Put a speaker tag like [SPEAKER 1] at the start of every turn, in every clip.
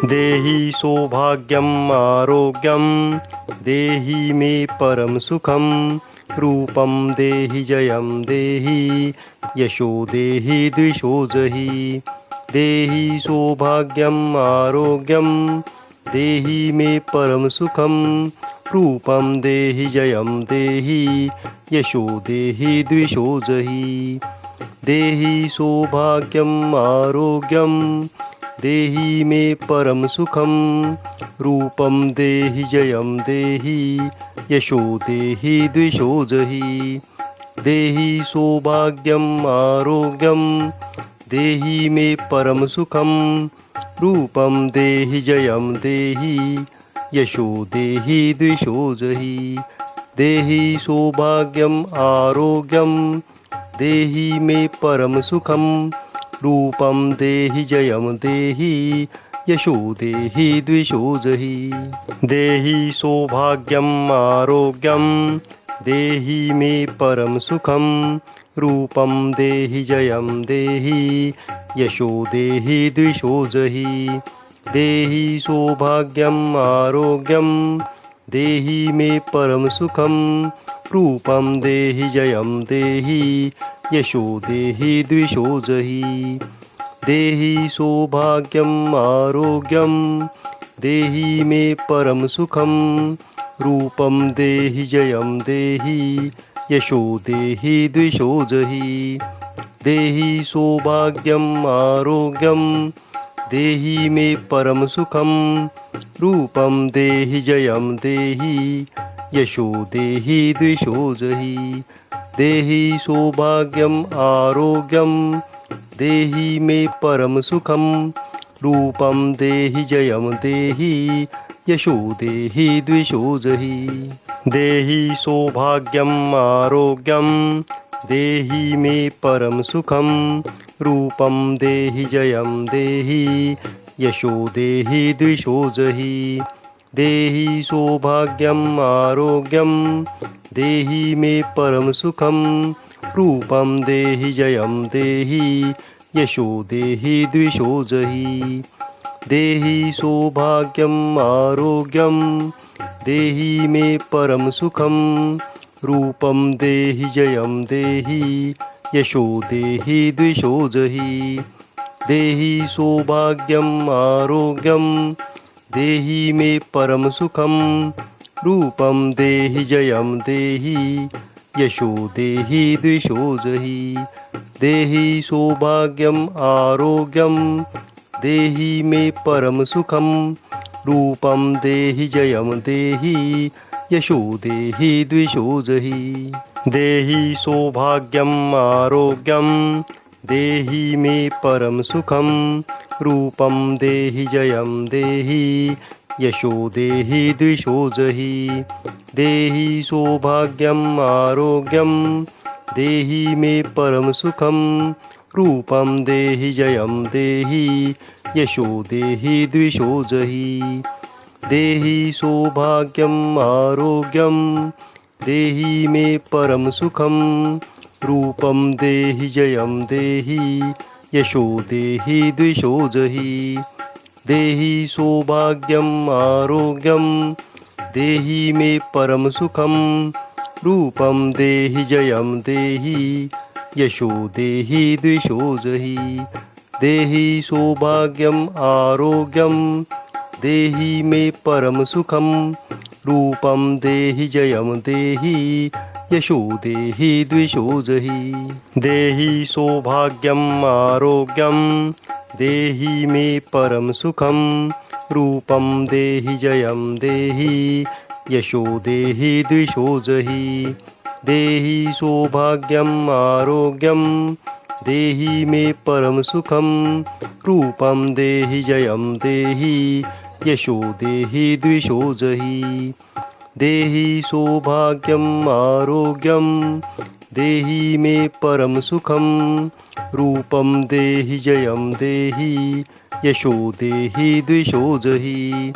[SPEAKER 1] देहि सौभाग्यम् आरोग्यं देहि मे परम सुखं रूपं देहि जयं देहि यशो देहि द्विषो जहि देहि सौभाग्यम् आरोग्यं देहि मे परम सुखं रूपं देहि जयं देहि यशो देहि द्विषो जहि देहि सौभाग्यम् आरोग्यं देहि मे परम सुखं रूपं देहि जयं देहि यशो देहि द्विषो जहि देहि सौभाग्यम् आरोग्यं देहि मे परम सुखं रूपं देहि जयं देहि यशो देहि द्विषो जहि देहि सौभाग्यम् आरोग्यं देहि मे परम सुखं रूपं देहि जयं देहि यशो देहि द्विषो जहि देहि सौभाग्यम् आरोग्यं देहि मे परम सुखं रूपं देहि जयं देहि यशो देहि द्विषो जहि देहि सौभाग्यम् आरोग्यं देहि मे परम सुखं रूपं देहि जयं देहि यशो देहि द्विषो जहि देहि सौभाग्यम् आरोग्यं देहि मे परम सुखं रूपं देहि जयं देहि यशो देहि द्विषो जहि देहि सौभाग्यम् आरोग्यं देहि मे परम सुखं रूपं देहि जयं देहि यशो देहि द्विषो जहि देहि सौभाग्यम् आरोग्यं देहि मे परम सुखं रूपं देहि जयं देहि यशो देहि द्विषो जहि देहि सौभाग्यम् आरोग्यं देहि मे परम सुखं रूपं देहि जयं देहि यशो देहि द्विषो जहि देहि सौभाग्यम् आरोग्यं देहि मे परम सुखं रूपं देहि जयं देहि यशो देहि द्विषो जहि देहि सौभाग्यम् आरोग्यं देहि मे परम सुखं रूपं देहि जयं देहि यशो देहि द्विषो जहि देहि सौभाग्यम् आरोग्यं देहि मे परम सुखं रूपं देहि जयं देहि यशो देहि द्विषो जहि देहि सौभाग्यम् आरोग्यं देहि मे परम सुखं रूपं देहि जयं देहि यशो देहि द्विषो जहि देहि सौभाग्यम् आरोग्यं देहि मे परम सुखं रूपं देहि जयं देहि यशो देहि द्विषो जहि देहि सौभाग्यम् आरोग्यं देहि मे परम सुखं रूपं देहि जयं देहि यशो देहि द्विषो जहि देहि सौभाग्यम् आरोग्यं देहि मे परम सुखं रूपं देहि जयं देहि यशो देहि द्विषो जहि देहि सौभाग्यम् आरोग्यं देहि मे परम सुखं रूपं देहि जयं देहि यशो देहि द्विषो जहि देहि सौभाग्यम् आरोग्यं देहि मे परम सुखं रूपं देहि जयं देहि यशो देहि द्विषो जहि देहि सौभाग्यम् आरोग्यं देहि मे परम सुखं रूपं देहि जयं देहि यशो देहि द्विषो जहि देहि सौभाग्यम् आरोग्यं देहि मे परम सुखं रूपं देहि जयं देहि यशो देहि द्विषो जहि देहि सौभाग्यम् आरोग्यं देहि मे परम सुखं रूपं देहि जयं देहि यशो देहि द्विषो जहि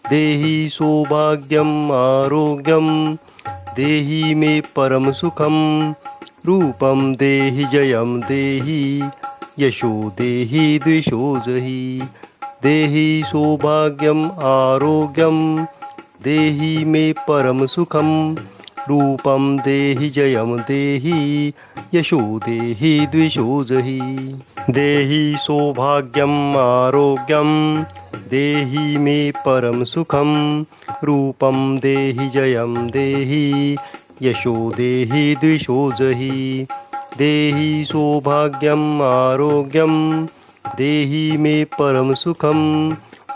[SPEAKER 1] देहि सौभाग्यम् आरोग्यं देहि मे परम सुखं रूपं देहि जयं देहि यशो देहि द्विषो जहि देहि सौभाग्यम आरोग्यम देहि मे परम सुखम रूपम देहि जयम देहि यशो देहि द्विषो जहि देहि सौभाग्यम आरोग्यम देहि मे परम सुखम रूपम देहि जयम देहि यशो देहि द्विषो जहि देहि सौभाग्यम आरोग्यम देहि मे परम सुखम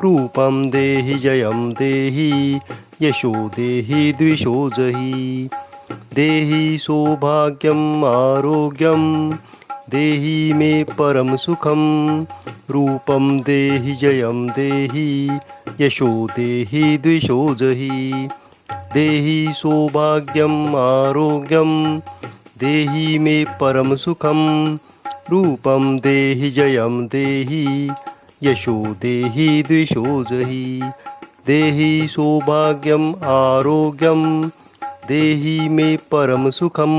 [SPEAKER 1] रूपम देहि जयम देहि यशो देहि द्विषो जहि देहि सौभाग्यम आरोग्यम देहि मे परम सुखम रूपम देहि जयम देहि यशो देहि द्विषो जहि देहि सौभाग्यम आरोग्यम देहि मे परम सुखम रूपम देहि जयम देहि यशो देहि द्विषो जहि देहि सौभाग्यम आरोग्यम देहि मे परम सुखम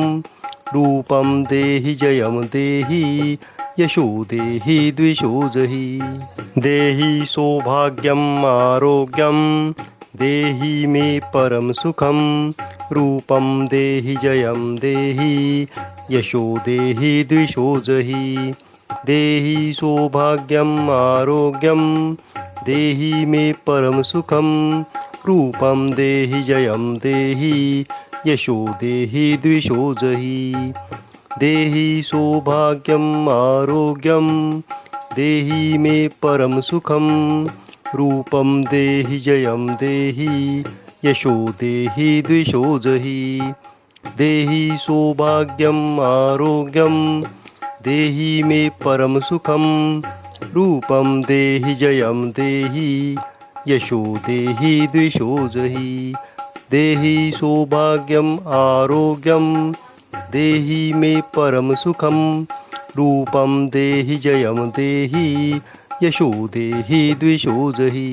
[SPEAKER 1] रूपम देहि जयम देहि यशो देहि द्विषो जहि देहि सौभाग्यम आरोग्यम देहि मे परम सुखम रूपम देहि जयम देहि यशो देहि द्विषो जहि देहि सौभाग्यम आरोग्यम देहि मे परम सुखम रूपम देहि जयम देहि यशो देहि द्विषो जहि देहि सौभाग्यम आरोग्यम देहि मे परम सुखम रूपम देहि जयम देहि यशो देहि द्विषो जहि देहि सौभाग्यम आरोग्यम देहि मे परम सुखम रूपम देहि जयम देहि यशो देहि द्विषो जहि देहि सौभाग्यम आरोग्यम देहि मे परम सुखम रूपम देहि जयम देहि यशो देहि द्विषो जहि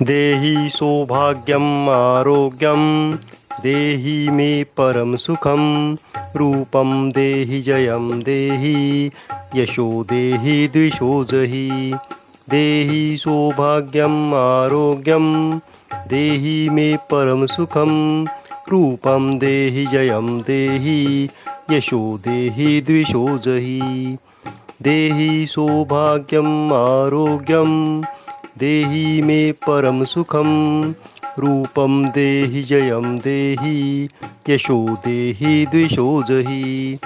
[SPEAKER 1] देहि सौभाग्यम आरोग्यम देहि मे परम सुखम रूपम देहि जयम देहि यशो देहि द्विषो जहि देहि सौभाग्यम आरोग्यम देहि मे परम सुखम रूपम देहि जयम देहि यशो देहि द्विषो जहि देहि सौभाग्यम आरोग्यम देहि मे परम सुखम रूपम देहि जयम देहि यशो देहि द्विषो जहि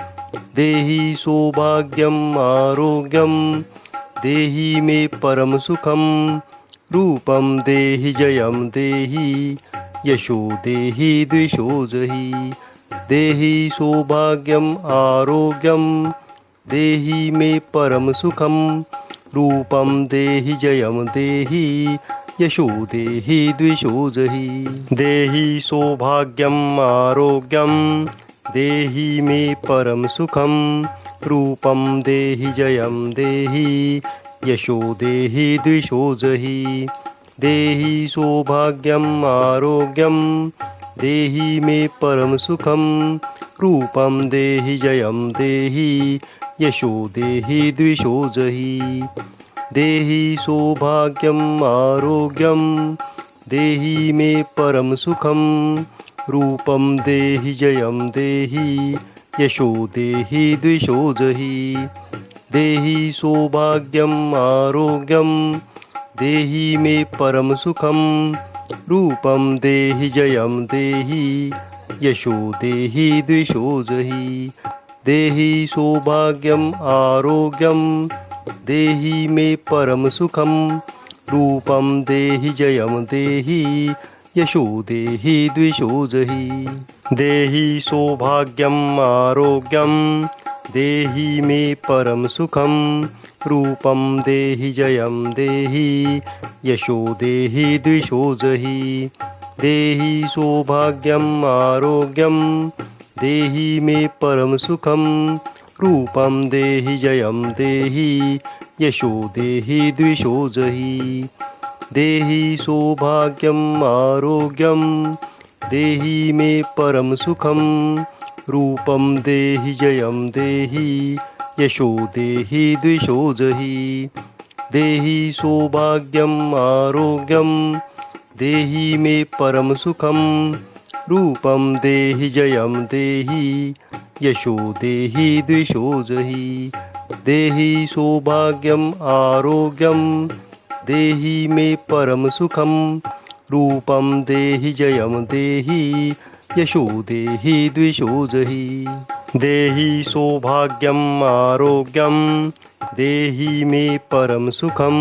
[SPEAKER 1] देहि सौभाग्यम आरोग्यम देहि मे परम सुखम रूपम देहि जयम देहि यशो देहि द्विषो जहि देहि सौभाग्यम आरोग्यम देहि मे परम सुखम रूपम देहि जयम देहि यशो देहि द्विषो जहि देहि सौभाग्यम आरोग्यम देहि मे परम सुखम रूपम देहि जयम देहि यशो देहि द्विषो जहि देहि सौभाग्यम आरोग्यम देहि मे परम सुखम रूपम देहि जयम देहि यशो देहि द्विषो जहि देहि सौभाग्यम आरोग्यम देहि मे परम सुखम रूपम देहि जयम देहि यशो देहि द्विषो जहि देहि सौभाग्यम आरोग्यम देहि मे परम सुखम रूपम देहि जयम देहि यशो देहि द्विषो जहि देहि सौभाग्यम आरोग्यम देहि मे परम सुखम रूपम देहि जयम देहि यशो देहि द्विषो जहि देहि सौभाग्यम आरोग्यम देहि मे परम सुखम रूपम देहि जयम देहि यशो देहि द्विषो जहि देहि सौभाग्यम आरोग्यम देहि मे परम सुखम रूपम देहि जयम देहि यशो देहि द्विषो जहि देहि सौभाग्यम आरोग्यम देहि मे परम सुखम रूपम देहि जयम देहि यशो देहि द्विषो जहि देहि सौभाग्यम् आरोग्यं देहि मे परम सुखम रूपम देहि जयम देहि यशो देहि द्विषो जहि देहि सौभाग्यम आरोग्यम देहि मे परम सुखम रूपम देहि जयम देहि यशो देहि द्विषो जहि देहि सौभाग्यम आरोग्यम देहि मे परम सुखम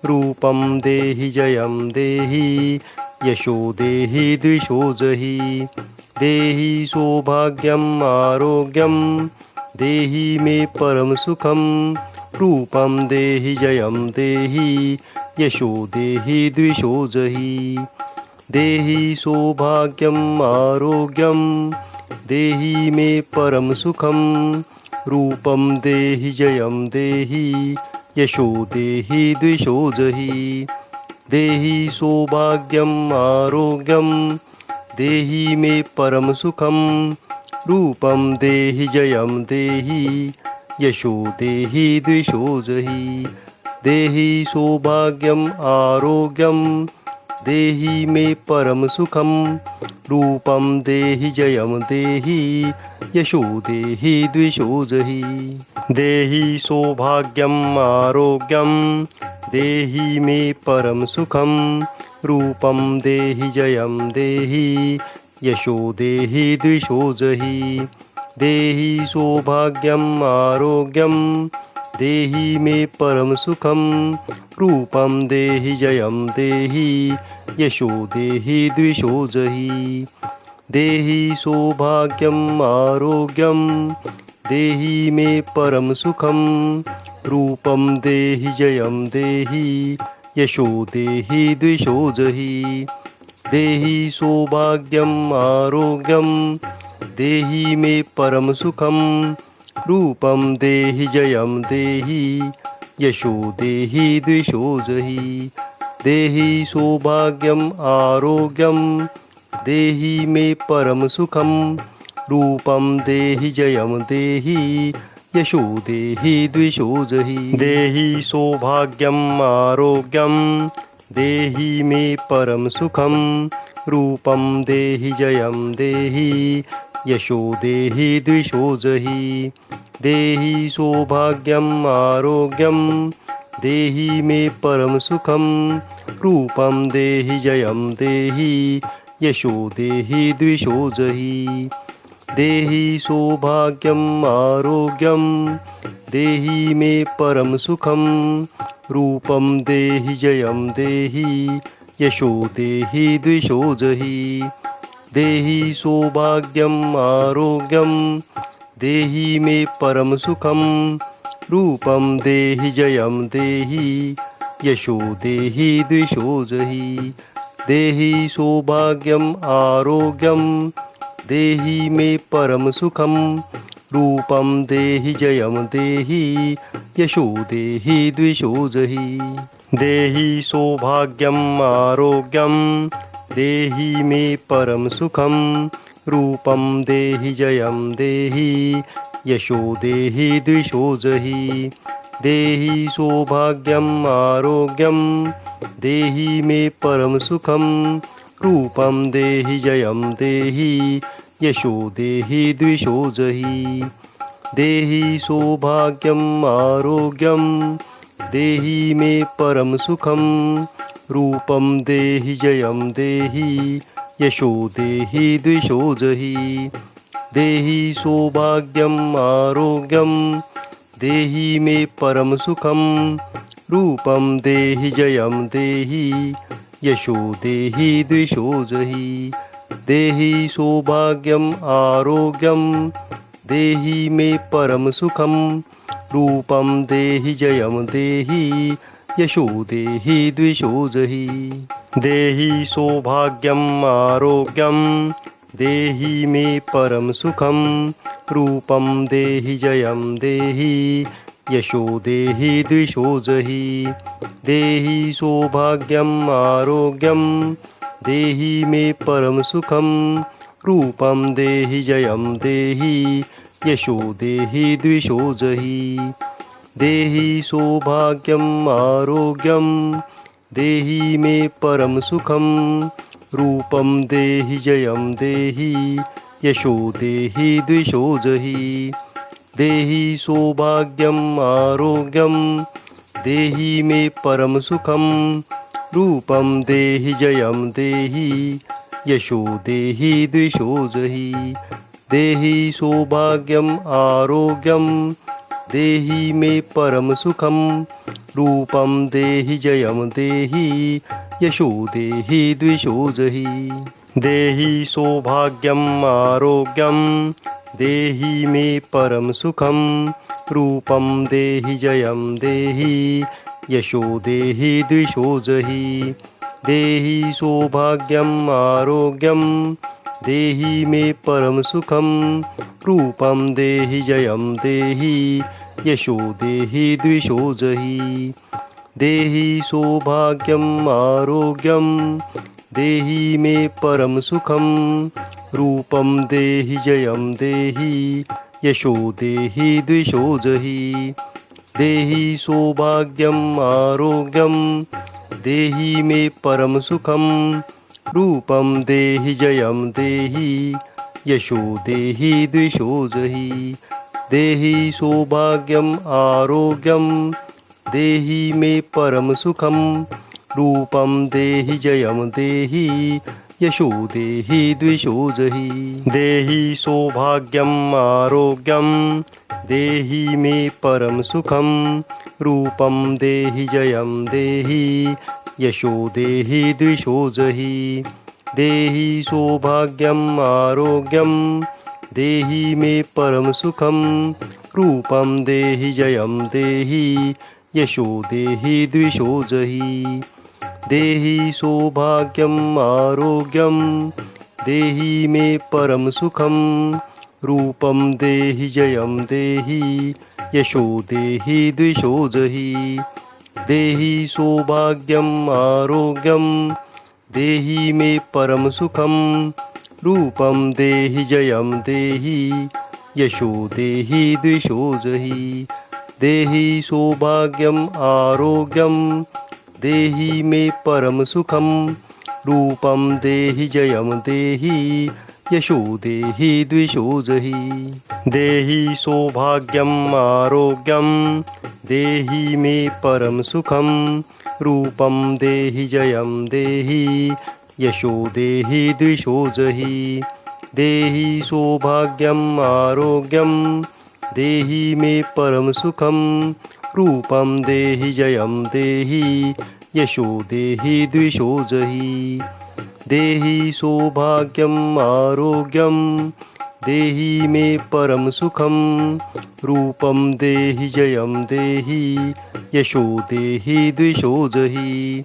[SPEAKER 1] रूपम देहि जयम देहि यशो देहि द्विषो जहि देहि सौभाग्यम आरोग्यम देहि मे परम सुखम रूपम देहि जयम देहि यशो देहि द्विषो जहि देहि सौभाग्यम आरोग्यम देहि मे परम सुखम रूपम देहि जयम देहि यशो देहि द्विषो जहि देहि सौभाग्यम आरोग्यम देहि मे परम सुखम रूपम देहि जयम देहि यशो देहि द्विषो जहि देहि सौभाग्यम आरोग्यम देहि मे परम सुखम रूपम देहि जयम देहि यशो देहि द्विषो जहि देहि सौभाग्यम आरोग्यम देहि मे परम सुखम रूपम देहि जयम देहि यशो देहि द्विषो जहि देहि सौभाग्यम आरोग्यम देहि मे परम सुखम रूपम देहि जयम देहि यशो देहि द्विषो जहि देहि सौभाग्यम आरोग्यम देहि मे परम सुखम रूपम देहि जयम देहि यशो देहि द्विषो जहि देहि सौभाग्यम आरोग्यम देहि मे परम सुखम रूपम देहि जयम देहि यशो देहि द्विषो जहि देहि सौभाग्यम आरोग्यम देहि मे परम सुखम रूपम देहि जयम देहि यशो देहि द्विषो जहि देहि सौभाग्यम आरोग्यम देहि मे परम सुखम रूपम देहि जयम देहि यशो देहि द्विषो जहि देहि सौभाग्यम आरोग्यम देहि मे परम सुखम रूपम देहि जयम देहि यशो देहि द्विषो जहि देहि सौभाग्यम आरोग्यम देहि मे परम सुखम रूपम देहि जयम देहि यशो देहि द्विषो जहि देहि सौभाग्यम आरोग्यम देहि मे परम सुखम रूपम देहि जयम देहि यशो देहि द्विषो जहि देहि सौभाग्यम आरोग्यम देहि मे परम सुखम रूपम देहि जयम देहि यशो देहि द्विषो जहि देहि सौभाग्यम आरोग्यम देहि मे परम सुखम रूपम देहि जयम देहि यशो देहि द्विषो जहि देहि सौभाग्यम आरोग्यम देहि मे परम सुखम रूपम देहि जयम देहि यशो देहि द्विषो जहि देहि सौभाग्यम आरोग्यम देहि मे परम सुखम रूपम देहि जयम देहि यशो देहि द्विषो जहि देहि सौभाग्यम आरोग्यम देहि मे परम सुखम रूपम देहि जयम देहि यशो देहि द्विषो जहि देहि सौभाग्यम आरोग्यम देहि मे परम सुखम रूपम देहि जयम देहि यशो देहि द्विषो जहि देहि सौभाग्यम आरोग्यम देहि मे परम सुखम रूपम देहि जयम देहि यशो देहि द्विषो जहि देहि सौभाग्यम आरोग्यम देहि मे परम सुखम रूपम देहि जयम देहि यशो देहि द्विषो जहि देहि सौभाग्यम् आरोग्यं देहि मे परम सुखं रूपं देहि जयं देहि यशो देहि द्विषो जहि देहि सौभाग्यम् आरोग्यं देहि मे परम सुखं रूपं देहि जयं देहि यशो देहि द्विषो जहि देहि सौभाग्यम् आरोग्यं देहि मे परम सुखं रूपं देहि जयं देहि यशो देहि द्विषो जहि देहि सौभाग्यम् आरोग्यं देहि मे परम सुखं रूपं देहि जयं देहि यशो देहि द्विषो जहि देहि सौभाग्यम् आरोग्यं देहि मे परम सुखं रूपं देहि जयं देहि यशो देहि द्विषो जहि देहि सौभाग्यम् आरोग्यं देहि मे परम सुखं रूपं देहि जयं देहि यशो देहि द्विषो जहि देहि सौभाग्यम् आरोग्यं देहि मे परम सुखं रूपं देहि जयं देहि यशो देहि द्विषो जहि देहि सौभाग्यम् आरोग्यं देहि मे परम सुखं रूपं देहि जयं देहि यशो देहि द्विषो जहि देहि सौभाग्यम् आरोग्यं देहि मे परम सुखं रूपं देहि जयं देहि यशो देहि द्विषो जहि देहि सौभाग्यम् आरोग्यं देहि मे परम सुखं रूपं देहि जयं देहि यशो देहि द्विषो जहि देहि सौभाग्यम् आरोग्यं देहि मे परम सुखं रूपं देहि जयं देहि यशो देहि द्विषो जहि देहि सौभाग्यम् आरोग्यं देहि मे परम सुखं रूपं देहि जयं देहि यशो देहि द्विषो जहि देहि सौभाग्यम् आरोग्यं देहि मे परम सुखं रूपं देहि जयं देहि यशो देहि द्विषो जहि देहि सौभाग्यम् आरोग्यं देहि मे परम सुखं रूपं देहि जयं देहि यशो देहि द्विषो जहि देहि सौभाग्यम् आरोग्यं देहि मे परम सुखं रूपं देहि जयं देहि यशो देहि द्विषो जहि देहि सौभाग्यम् आरोग्यं देहि मे परम सुखं रूपं देहि जयं देहि यशो देहि द्विषो जहि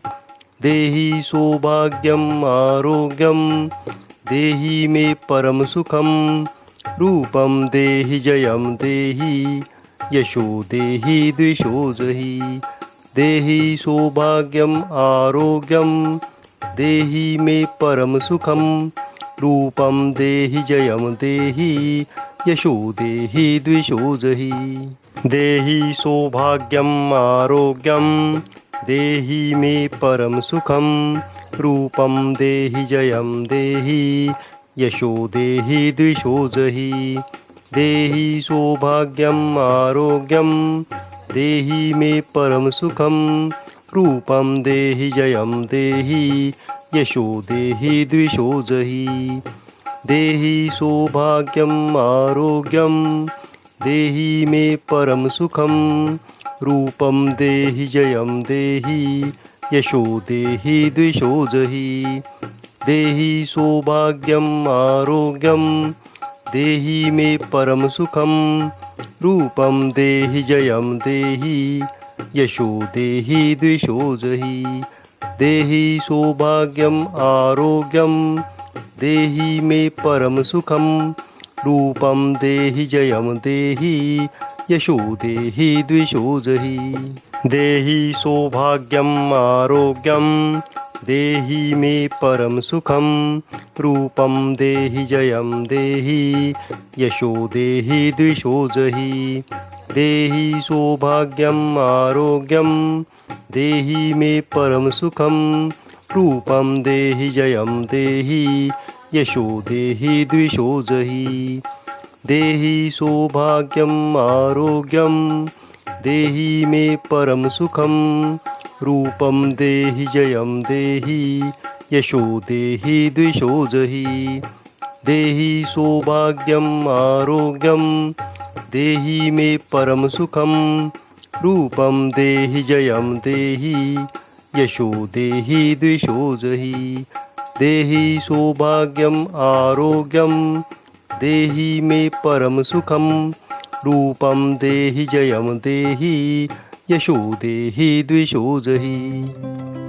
[SPEAKER 1] देहि सौभाग्यम् आरोग्यं देहि मे परम सुखं रूपं देहि जयं देहि यशो देहि द्विषो जहि देहि सौभाग्यम् आरोग्यं देहि मे परम सुखं रूपं देहि जयं देहि यशो देहि द्विषो जहि देहि सौभाग्यम् आरोग्यं देहि मे परम सुखं रूपं देहि जयं देहि यशो देहि द्विषो जहि देहि सौभाग्यम् आरोग्यं देहि मे परम सुखं रूपं देहि जयं देहि यशो देहि द्विषो जहि देहि सौभाग्यम् आरोग्यं देहि मे परम सुखं रूपं देहि जयं देहि यशो देहि द्विषो जहि देहि सौभाग्यम् आरोग्यं देहि मे परम सुखं रूपं देहि जयं देहि यशो देहि द्विषो जहि देहि सौभाग्यम् आरोग्यं देहि मे परम सुखं रूपं देहि जयं देहि यशो देहि द्विषो जहि देहि सौभाग्यम् आरोग्यं देहि मे परम सुखम रूपम देहि जयम देहि यशो देहि द्विषो जहि देहि सौभाग्यम आरोग्यम देहि मे परम सुखम रूपम देहि जयम देहि यशो देहि द्विषो जहि देहि सौभाग्यम आरोग्यम देहि मे परम सुखम रूपम देहि जयम देहि यशो देहि द्विषो जहि देहि सौभाग्यम आरोग्यम देहि मे परम सुखम रूपम देहि जयम देहि यशो देहि द्विषो जहि देहि सौभाग्यम आरोग्यम देहि मे परम सुखम रूपम देहि जयम देहि यशो देहि द्विषो जहि।